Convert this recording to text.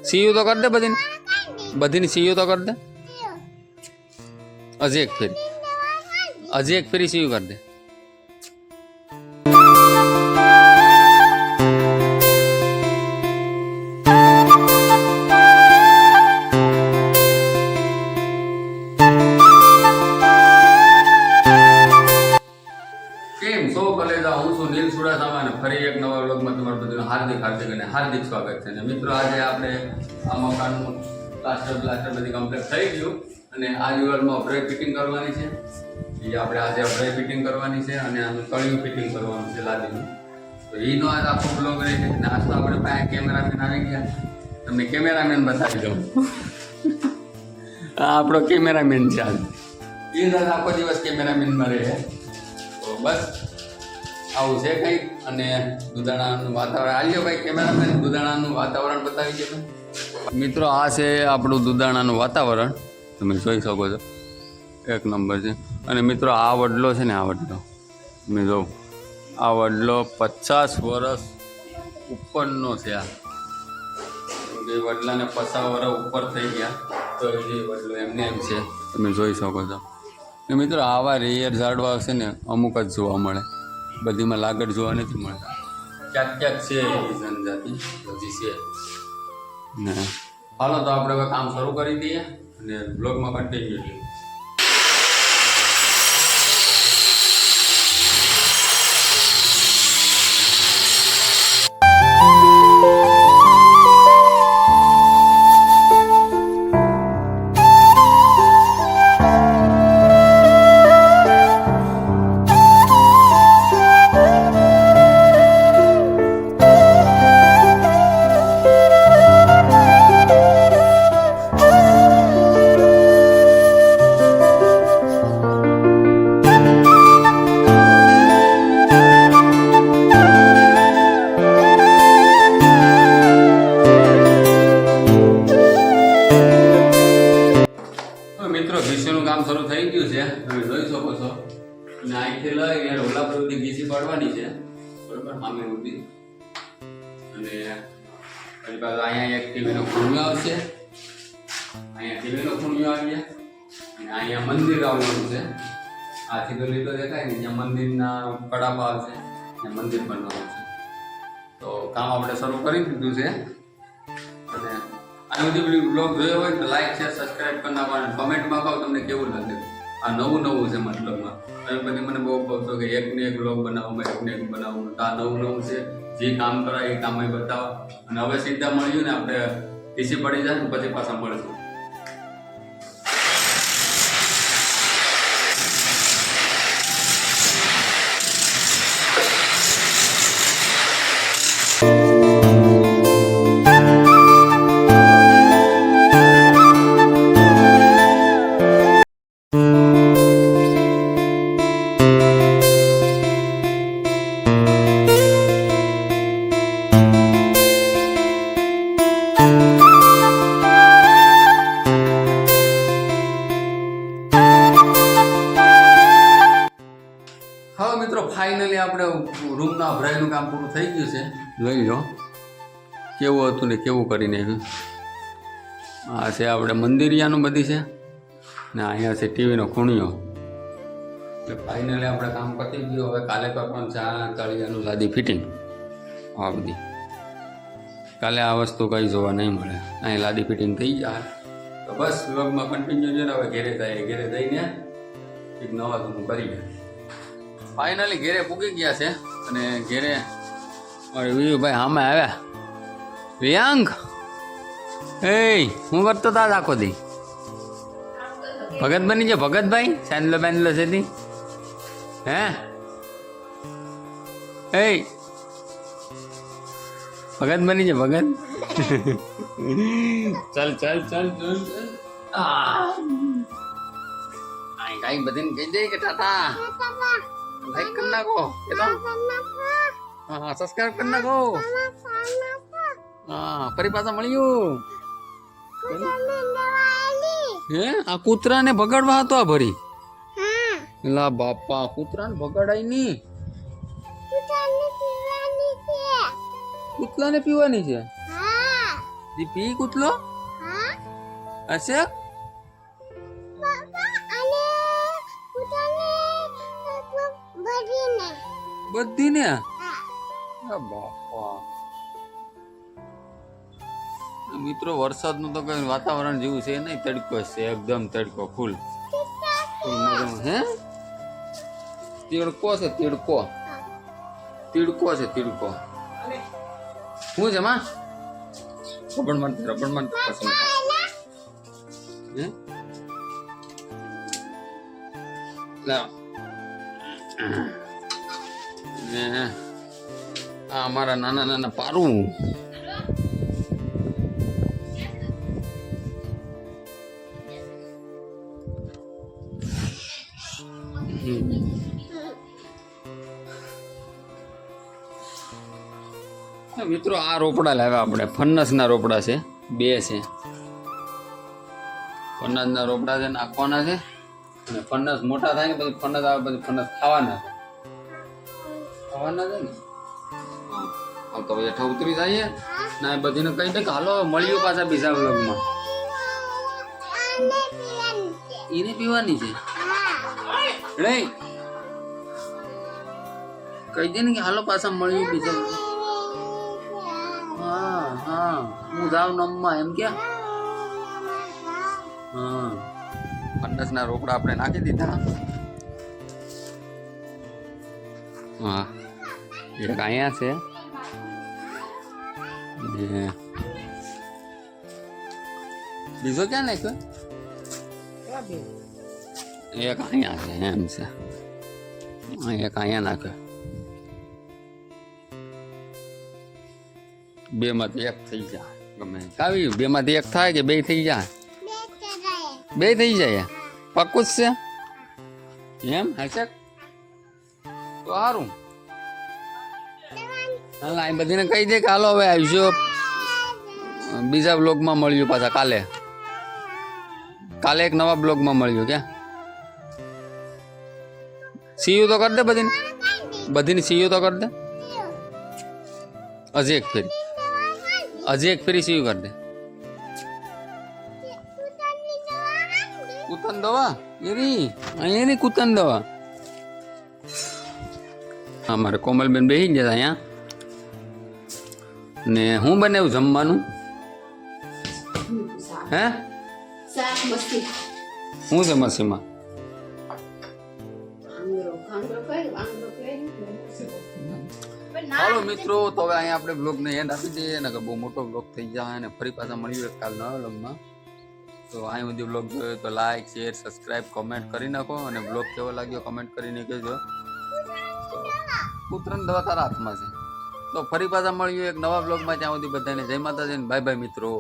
Cu તો કરી દે બધીને, બધીને Cu તો કરી દે. હજી એક ફેરી સીયુ કરી દે. હું છું નીલ સુડાસામા અને ફરી એક નવા વ્લોગમાં તમારું બધું હાર્દિક અને હાર્દિક સ્વાગત છે. અને મિત્રો આજે આપણે આ મકાનનું પ્લાસ્ટર બધી કમ્પ્લીટ થઈ ગયું અને આ દિવાલમાં અભરાઈ ફિટિંગ કરવાની છે. એ આપણે આજે અભરાઈ ફિટિંગ કરવાની છે અને આનું તળિયું ફિટિંગ કરવાનું છે લાદીનું. તો એનો આજ આખો બ્લોગ રહે છે. નાસ્તો આપણે પાસે કેમેરામેન આવી ગયા, તમને કેમેરામેન બતાવી દઉં. આ આપણો કેમેરામેન છે આજ. એ જ આખો દિવસ કેમેરામેનમાં રહે. તો બસ આવું છે કંઈક. અને દુધાણાનું વાતાવરણ આલ્યો ભાઈ કેમેરામેન, દુધાણાનું વાતાવરણ બતાવી દે મિત્રો. આ છે આપણું દુધાણાનું વાતાવરણ, તમે જોઈ શકો છો, એક નંબર છે. અને મિત્રો આ વડલો છે ને, આ વડલો તમે જો, આ વડલો 50 વર્ષ ઉપરનો છે. આ એ વડલાને 50 વર્ષ ઉપર થઈ ગયા તો એ વડલો એમને એમ છે, તમે જોઈ શકો છો. ને મિત્રો આવા રેયર ઝાડવા છે ને અમુક જ જોવા મળે, બધીમાં લાગડ જોવા નથી મળતા. ક્યાંક ક્યાંક છે એવી જનજાતિ બધી છે ને. હાલો તો આપણે હવે કામ શરૂ કરી દઈએ અને બ્લોગમાં કન્ટિન્યુ કરીએ. મિત્રો ઘીસીનું કામ શરૂ થઈ ગયું છે, તમે જોઈ શકો છો. અને અહીંથી લઈને રોલા પર સુધી ઘીસી પાડવાની છે, બરોબર, સામે સુધી. અને ફરી પાછું અહીંયા એક ટીવીનો ખૂણિયો આવશે, અહીંયા ટીવીનો ખૂણિયો આવી ગયા. અને અહીંયા મંદિર આવવાનું છે. આથી તો લીધો દેખાય ને, જ્યાં મંદિરના કડાપા આવશે ત્યાં મંદિર બનવાનું છે. તો કામ આપણે શરૂ કરી દીધું છે. અને આ બધી બ્લોગ જોયો હોય તો લાઈક શેર સબસ્ક્રાઈબ કરી નાખો અને કમેન્ટમાં કહો તમને કેવું લાગે. આ નવું છે મતલબમાં. તમે બધી મને બહુ કહો છો કે એકને એક બ્લોગ બનાવવામાં, એકને એક બનાવવું. તો આ નવું છે, જે કામ કરાય એ કામ બતાવો. અને હવે સીધા મળ્યું ને આપણે ટીસી પડી જાય ને પછી પાછા મળશું. હવે મિત્રો ફાઇનલી આપણે રૂમના અભરાઈનું કામ પૂરું થઈ ગયું છે. જોઈ લો કેવું હતું ને કેવું કરીને. આ છે આપણે મંદિરિયાનું બધી છે ને અહીંયા છે ટીવીનો ખૂણિયો. એટલે ફાઇનલી આપણે કામ પતી ગયું. હવે કાલે કરવાનું છે આ તળિયાનું લાદી ફિટિંગ. આ બધી કાલે આ વસ્તુ કંઈ જોવા નહીં મળે. અહીં લાદી ફિટિંગ થઈ જાય તો બસ વ્લોગમાં કન્ટિન્યુ છે ને. હવે ઘેરે જઈને એક નવા ધૂનું કરીએ. ફાઇનલી ઘેરે પૂગી ગયા છે અને ઘેરે વિયુભાઈ સામે આવ્યા. વિયાંગ એ હું કરતો તા આખો દી ભગત બની છે. ભગતભાઈ સેન્ડલો બેન્ડલો છે તી હે એ ભગત બની છે ભગત. ચાલ ચાલ ચાલ ચાલ કઈ બધીને કહી દે કે ટાટા લાઈક કરી નાખો, હા સબસ્ક્રાઇબ કરી નાખો. હા ફરી પાછા મળ્યું. હે આ કૂતરાને ભગાડવા હતો આ ભરી. લા બાપા કૂતરાને ભગાડાય ની. કૂતરાને પીવાની છે. દીપી કૂતલો હશે બધી ને બાપા મિત્રો વરસાદનું તો કઈ વાતાવરણ જેવું છે નહીં, તડકો છે એકદમ તડકો ફૂલ હે તીડકો છે તીડકો તીડકો છે તીડકો શું છે માં રબડ માન પસંદ હે લાવ ને આ અમારા નાના નાના પારું મિત્રો આ રોપડા લાવ્યા આપણે ફન્નસના રોપડા છે, બે છે ફન્નસના રોપડા છે નાખવાના છે અને ફન્નસ મોટા થાય ને પછી ફન્નસ આવે પછી ફન્નસ ખાવાના છે ને હા તો હેઠા ઉતરી જાય ને એ બધીને કઈ દે હાલો મળ્યું પાછા બીજા વ્લોગમાં એને પીવાની છે નહીં કહી દે ને કે હાલો પાછા મળ્યું બીજા હા હા હું જાઉં નમવા એમ ક્યાં હા ફન્નસના રોકડા આપણે નાખી દીધા હા એક અહીંયા છે બીજો ક્યાં નાખ્યો એક અહીંયા છે એમ છે એક અહીંયા નાખ્યો બે માંથી એક થઈ જાય ગમે કાવી બે માંથી એક થાય કે બે થઈ જાય બે થઈ જાય પાક્કું જ છે એમ હશે તો સારું હા એ બધીને કહી દે કે હાલો હવે આવજો બીજા બ્લોગમાં મળ્યું પાછા કાલે એક નવા બ્લોગમાં મળ્યું ક્યાં સીયુ તો કરી દે બધીને સીયુ તો કરી દે હજી એક ફેરી સીયુ કરી દે કૂતન દવા એની કૂતન દવા અમારે કોમલબેન બેસી ગયા અહીંયા ને હું બનાવ્યું જમવાનું હે શું છે મસીમાં હાલો મિત્રો તો હવે અહીંયા આપણે બ્લોગને એન્ડ આપી દઈએ ને બહુ મોટો બ્લોગ થઈ જાય અને ફરી પાછા મળ્યું એક કાલ નવા બ્લોગમાં તો અહીં સુધી બ્લોગ જોયો તો લાઈક શેર સબસ્ક્રાઈબ કોમેન્ટ કરી નાખો અને બ્લોગ કેવો લાગ્યો કમેન્ટ કરીને કહેજો કૂતરાની દવા તારા હાથમાં છે તો ફરી પાછા મળ્યું એક નવા બ્લોગમાં ત્યાં સુધી બધાને જય માતાજી બાય બાય મિત્રો.